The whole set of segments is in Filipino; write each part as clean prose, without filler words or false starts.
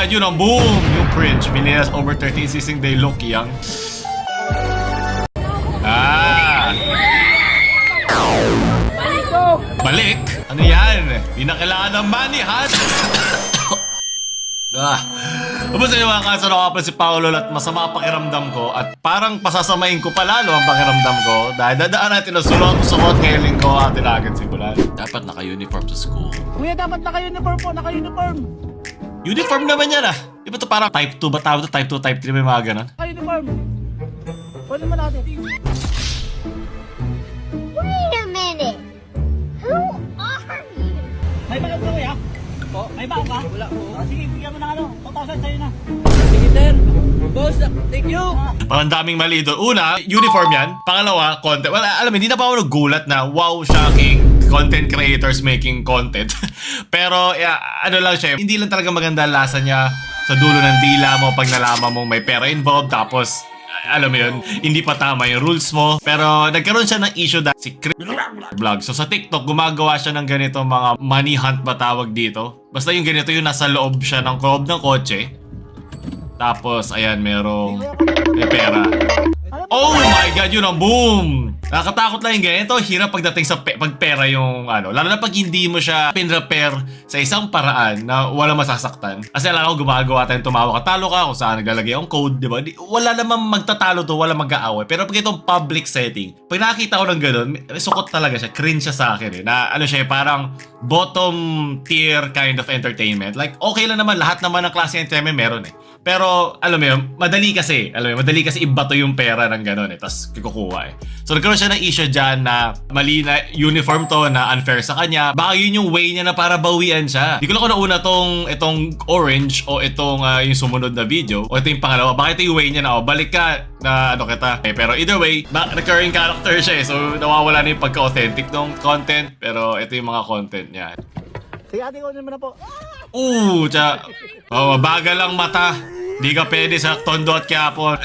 God, yun ang boom! Yung cringe. Millennials over 13 sising they look young. Balik? Ano yan? Di na kailangan ng money, ha? Kamusta yung mga kasano ka pa si Paolo at masama pakiramdam ko at parang pasasamain ko palalo ang pakiramdam ko dahil dadaan natin ang sulot ngayon linggo atin agad simulan. Dapat naka-uniform sa school. Kuya, dapat naka-uniform po, naka-uniform. Uniform naman yan ah. Di ba ito parang type 2 ba tawag ito? Type 2, type 3 may mga ganun? Naka-uniform. Pwede mo natin. Wait a minute. Who are you? May baon ka, kuya? Po? May baon ka? Wala po. Sige, bigyan mo na 2,000 sa'yo na. Sige sir. Boss, thank you. Parang daming mali doon. Una, uniform yan. Pangalawa, content. Well, alam mo, hindi na pa ako nagulat na wow, shocking content creators making content. Pero, ano lang siya, hindi lang talaga maganda lasa niya sa dulo ng dila mo pag nalaman mong may pera involved. Tapos, alam mo yun, hindi pa tama yung rules mo. Pero nagkaroon siya ng issue dahil si Chris Vlog. So sa TikTok, gumagawa siya ng ganito mga money hunt ba tawag dito. Basta yung ganito yung nasa loob siya ng kotse. Tapos, ayan, may pera. Oh my God, yun ang boom! Nakakatakot lang yung ganito. Hirap pagdating sa pagpera yung ano. Lalo na pag hindi mo siya pinrepair sa isang paraan na wala masasaktan. Kasi alam ko gumagawa tayong tumawa ka. Talo ka kung saan naglalagay ang code, di ba? Wala namang magtatalo to, wala mag-aaway. Pero pag itong public setting, pag nakakita ko ng ganun, sukot talaga siya. Cringe siya sa akin eh. Na ano siya, parang bottom tier kind of entertainment. Like, okay lang naman. Lahat naman ng klase ng entertainment meron eh. Pero, alam mo yun, madali kasi ibato yung pera ng gano'n eh, tas kukuha eh. So, nagkaroon siya ng issue dyan na mali na uniform to, na unfair sa kanya. Baka yun yung way niya na para bawian siya. Di ko lang kung nauna itong orange o itong yung sumunod na video o ito yung pangalawa. Baka ito yung way niya na, balik ka na ano kita. Pero either way, recurring character siya eh. So, nawawala na yung pagka-authentic ng content. Pero ito yung mga content niya. Sige, ate ko naman na po. Bagal ang mata. Di ka pwede sa Tondo at Quiapo.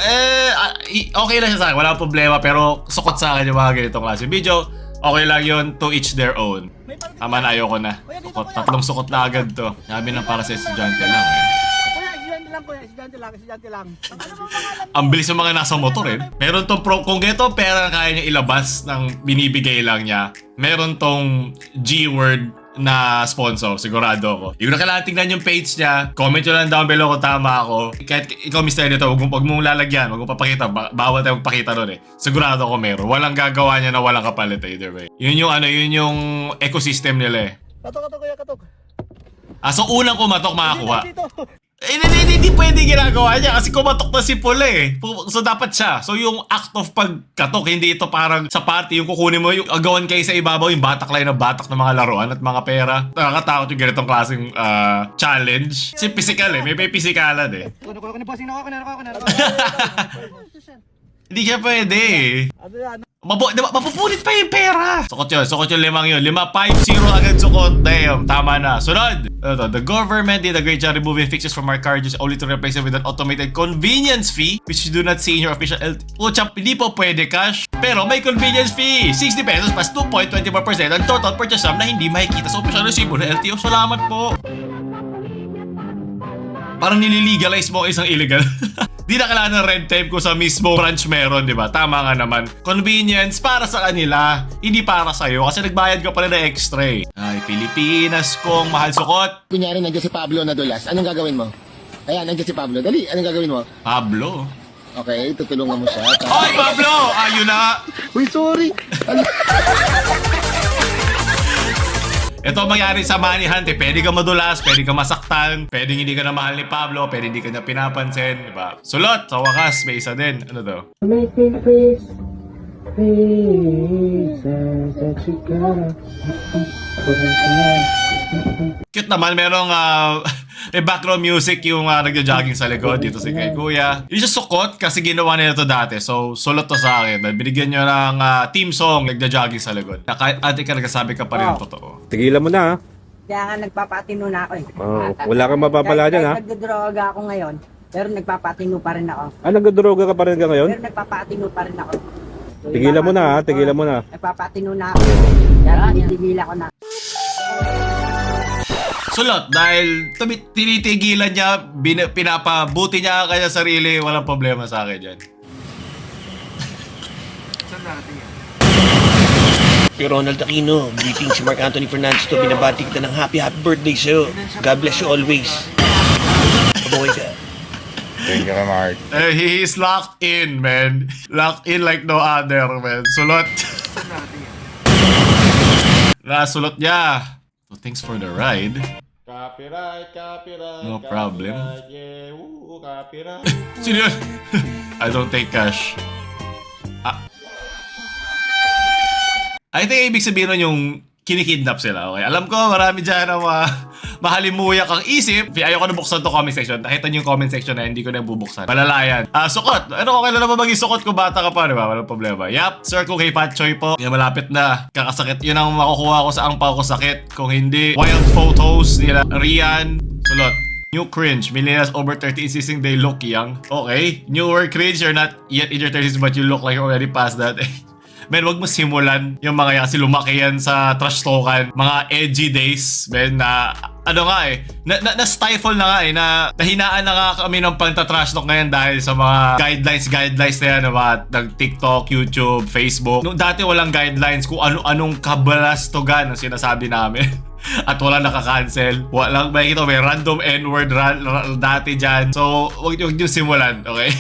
Okay lang siya sa akin. Wala problema. Pero sukot sa akin yung mga ganitong klase video. Okay lang yun, to each their own. Tama na, ayoko na. Sukot, tatlong sukot na agad to. Sabi ng para sa estudyante lang eh. Kuya, estudyante lang. Ang bilis ng mga nasa motor eh. Meron tong kung ito pera na kaya niya ilabas ng binibigay lang niya. Meron tong G-word na sponsor, sigurado ako. Yung na kailangan tingnan yung page niya, comment nyo lang down below kung tama ako. Kahit ikaw Mr. Editor, huwag mong lalagyan, huwag mong papakita, bawal tayo magpakita nun eh. Sigurado ako meron. Walang gagawa niya na walang kapalit either way. Yun yung ecosystem nila eh. Katok, kuya, katok. So unang kumatok makakuha. Dito. Hindi pwede ginagawa niya kasi kumatok na si Pula eh. So dapat siya. So yung act of pagkatok, hindi ito parang sa party yung kukunin mo, yung agawan kayo sa ibabaw, yung batak lang ng batak ng mga laruan at mga pera. Nakakatakot yung ganitong klaseng challenge. Kasi physical eh. May pisikalan eh. Hindi siya pwede eh. Ano yan? Mapupunit pa yung pera. Sukot yung limang yun. 5-5-0 agad sukot. Damn, tama na. Sunod. The government did a great job removing fixtures from our cards only to replace it with an automated convenience fee which you do not see in your official LTO. Hindi po pwede cash, pero may convenience fee. 60 pesos plus 2.24% ang total purchase sum na hindi makikita sa official resibo ng LTO. Salamat po. Parang nililegalize mo isang illegal. Di na kailangan ng red tape kung sa mismo branch meron, di ba? Tama nga naman. Convenience para sa kanila, hindi para sa'yo kasi nagbayad ka pa rin na extra eh. Ay, Pilipinas kong mahal sukot. Kunyari, nandiyan si Pablo na dulas. Anong gagawin mo? Ayan, nandiyan si Pablo. Dali, anong gagawin mo? Pablo? Okay, tutulungan mo siya. Hoy, Pablo! Ayun na! Uy, sorry! Ito mangyari sa money hunt eh. Pwede ka madulas, pwede ka masaktan, pwede hindi ka na mahal ni Pablo, pwede hindi ka na pinapansin, diba? Sulot! Sa wakas, may isa din. Ano to? Making faces that you got. Cute naman, merong may background music yung nagja-jogging sa likod dito si kay Kuya. Hindi siya sukot kasi ginawa nila to dati. So, sulot to sa akin. Binigyan nyo ng team song nagja-jogging sa likod. Kahit ate ka nagsasabi ka pa rin ang totoo. Tigilan mo na ha. Kaya nga nagpapatino na ako eh. Wala kang mapapala dyan ha. Kahit nagdodroga ako ngayon, pero nagpapatino pa rin ako. Nagdodroga ka pa rin hanggang ngayon? Pero nagpapatino pa rin ako. Tigilan mo na ha, tigilan mo na. Nagpapatino na ako. Kaya tinigil ako na. So Sulot, dahil tinitigilan niya, pinapabuti niya ang kanya sarili, walang problema sa akin yan. Ronald Aquino, greeting si Mark Anthony Fernandez to binabati kita ng happy birthday sa'yo. God bless you always. Mabuhay ka. Thank you, Mark. He is locked in, man. Locked in like no other, man. Sulot. Nasulot niya. So, thanks for the ride. Copyright. No problem. Copyright, yeah, woo, copyright. Sino yun? I don't take cash. I think ibig sabihin nun yung kinikidnap sila, okay? Alam ko, marami dyan na mahalimuyak ang isip. Ayoko na buksan to comment section. Nakita niyo yung comment section na hindi ko na bubuksan. Malalayan. Sukot. Ano, okay lang naman maging sukot kung bata ka pa, di ba? Walang problema. Yap, sir, kung kay Pat Choy po, yan malapit na. Kakasakit. Yun ang makukuha ko sa angpaw ko sakit. Kung hindi, wild photos nila. Rian. Sulot. New cringe. Millennials over 30 insisting they look young. Okay. Newer cringe. You're not yet in your 30s but you look like you're already past that. Men, wag mo simulan yung mga yan kasi lumaki yan sa trash talkan. Mga edgy days, men, na ano nga eh, na-stifle na nga eh, na nahinaan na nga kami ng pagta-trash talk ngayon dahil sa mga guidelines na yan, ng TikTok, YouTube, Facebook. Nung dati walang guidelines kung ano-anong kabalastogan ang sinasabi namin. At wala nakaka-cancel. Walang makikita, may random N-word dati dyan. So, wag nyo simulan, okay?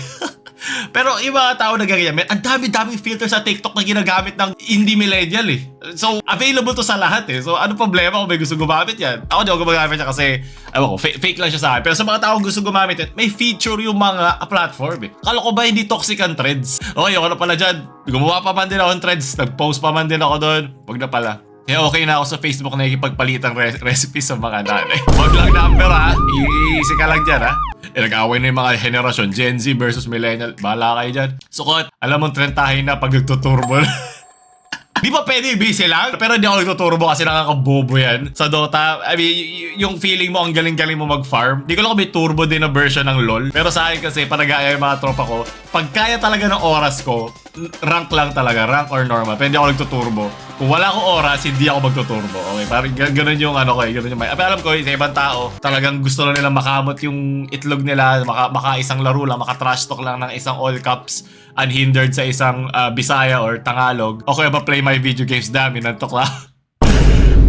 Pero yung mga tao na ganyan, ang dami-daming filter sa TikTok na ginagamit ng indie millennial eh. So, available to sa lahat eh. So, ano problema kung may gusto gumamit yan? Ako di ako gumagamit siya kasi, ewan ko, fake lang siya sa akin. Pero sa mga tao gusto gumamit yan, may feature yung mga platform eh. Kala ko ba hindi toxic ang threads? Okay, ako na pala dyan. Gumawa pa man din ako ng threads. Nag-post pa man din ako doon. Wag na pala. Kaya okay na ako sa Facebook na ikipagpalitang recipes sa mga nanay. Wag lang number ha. Easy ka lang dyan ha. Nag-away na yung mga henerasyon. Gen Z versus Millennial. Bahala kayo dyan. Sukot. Alam mong trentahin na pag nagtuturbo. Di ba pwede busy lang? Pero hindi ako nagtuturbo kasi nakakabobo yan. Sa Dota, I mean, yung feeling mo, ang galing-galing mo mag-farm. Di ko lang kung may turbo din na version ng LoL. Pero sa akin kasi, panagaya yung mga tropa ko, pag kaya talaga ng oras ko, rank lang talaga, rank or normal. Pero hindi ako nagtuturbo. Kung wala akong oras, hindi ako magtuturbo. Okay, parang ganun yung ano ko eh, ganun yung may. Alam ko, sa ibang tao, talagang gusto lang nilang makamot yung itlog nila, maka isang laro lang, maka-trash talk lang ng isang all caps, unhindered sa isang Bisaya or Tagalog. Okay ba play my video games? Dami, nantok lang.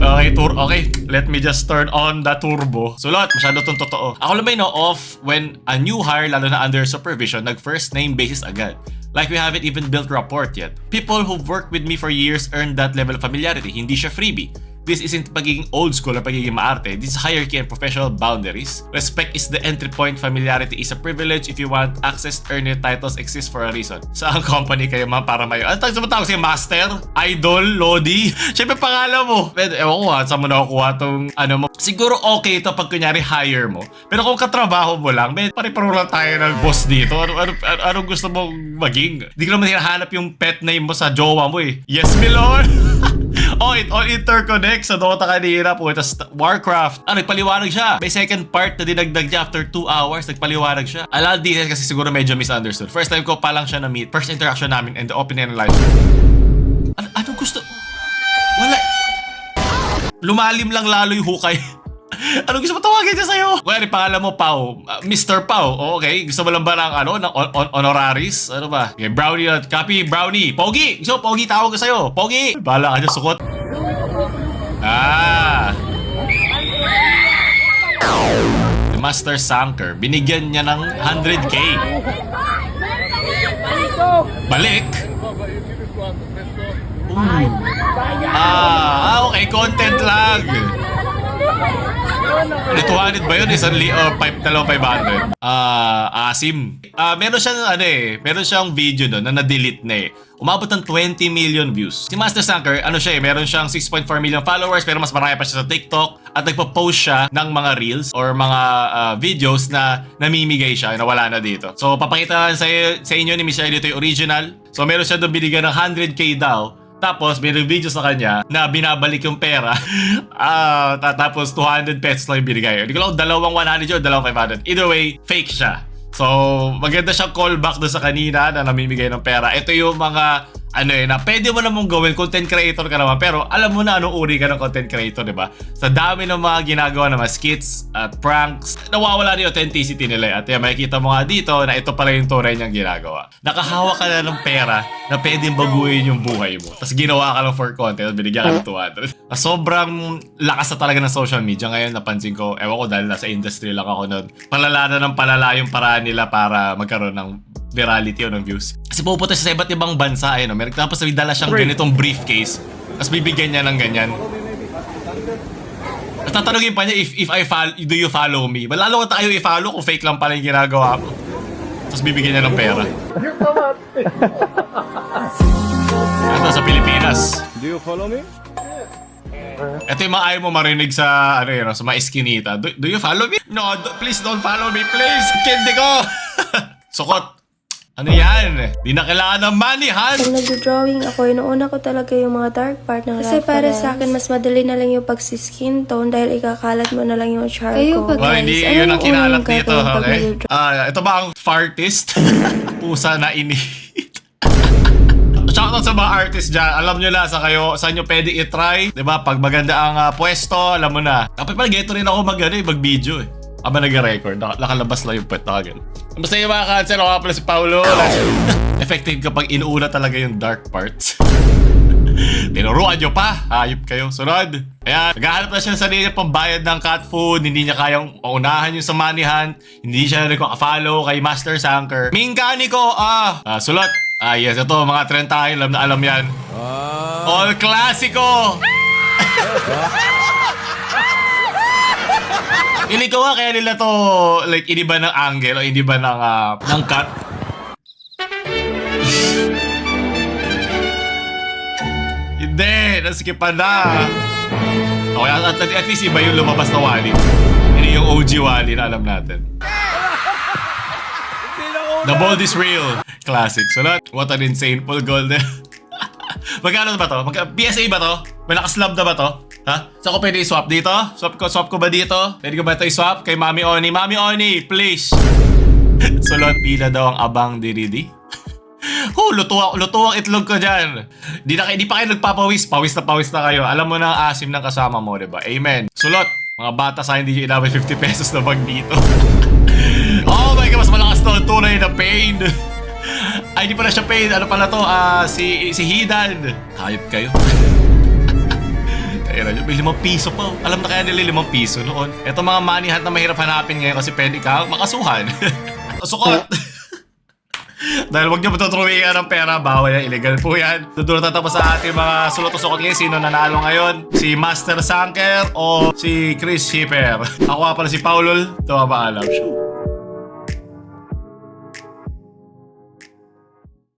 Okay, let me just turn on the turbo. Sulot, masyado tong totoo. Ako lang ba off when a new hire, lalo na under supervision, nag-first name basis agad. Like we haven't even built rapport yet. People who've worked with me for years earn that level of familiarity. Hindi siya freebie. This isn't pagiging old school or pagiging maarte. This is hierarchy and professional boundaries. Respect is the entry point. Familiarity is a privilege. If you want access, earn your titles exist for a reason. Saan company kayo para mayo? Ano tawag siya? Master? Idol? Lodi? Siyempre pangalan mo. Pero ewan ko saan mo nakukuha tong ano mo. Siguro okay ito pag kunyari hire mo. Pero kung katrabaho mo lang, pare-paro lang tayo ng boss dito. Anong gusto mong maging? Di ko naman hinahanap yung pet name mo sa jowa mo eh. Yes, my lord! Oh, it all interconnects sa Dota kanina po. Ito Warcraft. Nagpaliwanag siya. May second part na dinagdag niya after 2 hours. Nagpaliwanag siya. A lot of details kasi siguro medyo misunderstood. First time ko pa lang siya na-meet. First interaction namin and the opening and live. Anong gusto? Wala. Lumalim lang lalo yung hukay. Anong gusto mo tawagin niya sa'yo? Kaya pangalan mo, Pao. Mr. Pao. Okay. Gusto mo lang ba ng honoraris? Ano ba? Okay, Brownie. Copy, Brownie. Pogi. Gusto mo, Pogi. Tawag ko sa'yo. Pogi. Bahala ka niya, sukot. Master Sanker. Binigyan niya ng 100k. Balik? Okay. Content lang. 200 ba yun? Isang 500? Asim. Meron siyang video doon na na-delete na eh. Umabot ng 20 million views. Si Master Sanker, meron siyang 6.4 million followers pero mas marami pa siya sa TikTok at nagpo-post siya ng mga reels or mga videos na namimigay siya na wala na dito. So, papakita sa inyo ni Michelle dito yung original. So, meron siya doon binigyan ng 100k daw. Tapos, may video sa kanya na binabalik yung pera. Tapos, 200 pesos lang yung binigay. Hindi ko lang dalawang 100 o dalawang 500. Either way, fake siya. So, maganda siyang callback doon sa kanina na namimigay ng pera. Ito yung mga na pwede mo namang gawin, content creator ka naman, pero alam mo na anong uri ka ng content creator, di ba? Sa dami ng mga ginagawa na mga skits at pranks, nawawala na yung authenticity nila. At yan, makikita mo nga dito na ito pala yung tunay niyang ginagawa. Nakahawak ka na ng pera na pwedeng baguhin yung buhay mo. Tapos ginawa ka lang for content at binigyan ka ng 200. Sobrang lakas na talaga ng social media. Ngayon napansin ko, ewan ko dahil nasa industry lang ako noon, palala na ng palala yung paraan nila para magkaroon ng virality o ng views. Kasi pupunta siya sa iba't ibang bansa, tapos may dala siyang ganitong briefcase, tapos bibigyan niya ng ganyan. At tatanungin pa niya, if I follow, do you follow me? Malalo ko tayo i-follow kung fake lang pala yung ginagawa mo. Tapos bibigyan niya ng pera. Ito sa Pilipinas. Do you follow me? Ito yung mga ayaw mo marinig sa, sa mga eskinita. Do you follow me? No, please don't follow me, please. Kindi ko. Sukot. Ano yan? Di na kailangan ng money, han? Pag nagdo-drawing ako, inuuna ko talaga yung mga dark part ng kasi para sa akin, mas madali na lang yung pag-skin tone dahil ikakalat mo na lang yung charcoal. Kayo ba guys? Hindi yun ang kinalat dito, okay? Ito ba ang fartist? Pusa na init. Shoutout sa mga artists dyan. Alam nyo na saan nyo pwede i-try. Diba? Pag maganda ang pwesto, alam mo na. Kapag pala, geto rin ako mag-video Aba nag-record, nakalabas lang yung puwet na kagano. Basta yung mga cancel, ako pala si Paulo. Effective kapag inuuna talaga yung dark parts. Tinuruan nyo pa, hayop kayo. Sunod. Ayan, naghahanap na siya ng sarili pambayad ng cat food. Hindi niya kayang unahan yung sa money hunt. Hindi siya nagkaka-follow kay Master Sanker. Mingkaniko, sulot. Yes, ito, mga trend tayo, alam yan. All Clasico! Hindi ko nga kaya nila to like iniba ng angle o iniba ng cut. Hindi, naskipan na. Okay, at least iba yung lumabas na Wally. Hindi yung OG Wally na alam natin. The bold is real. Classic. So what an insane pull golden. Magkano ba to? PSA ba to? May nakaslab na ba to? Ha? So ako pwede i-swap dito? Swap ko ba dito? Pwede ko ba ito i-swap kay Mami Oni? Mami Oni, please! Sulot, pila daw ang abang diridi. Luto ang itlog ko dyan. Di pa kayo nagpapawis. Pawis na kayo. Alam mo na ang asim ng kasama mo, diba? Amen. Sulot, mga bata sa hindi nyo inabay 50 pesos na bag dito. Oh my God, mas malakas to. Tunay na pain. Ay, di pala siya pain. Ano pala to? Si Hidan. Hayop kayo. May 5 piso pa. Alam na kaya nila 5 piso noon. Ito mga money hunt na mahirap hanapin ngayon kasi pwede ka makasuhan. Sukot! Dahil huwag niyo matutruwigan ng pera, bawal yan, illegal po yan. Doon tatapos sa ating mga sulot-sukot ngayon. Sino nanalo ngayon? Si Master Sanker o si Chris Shipper? Ako nga pala si Paulol. Ito ang paalam.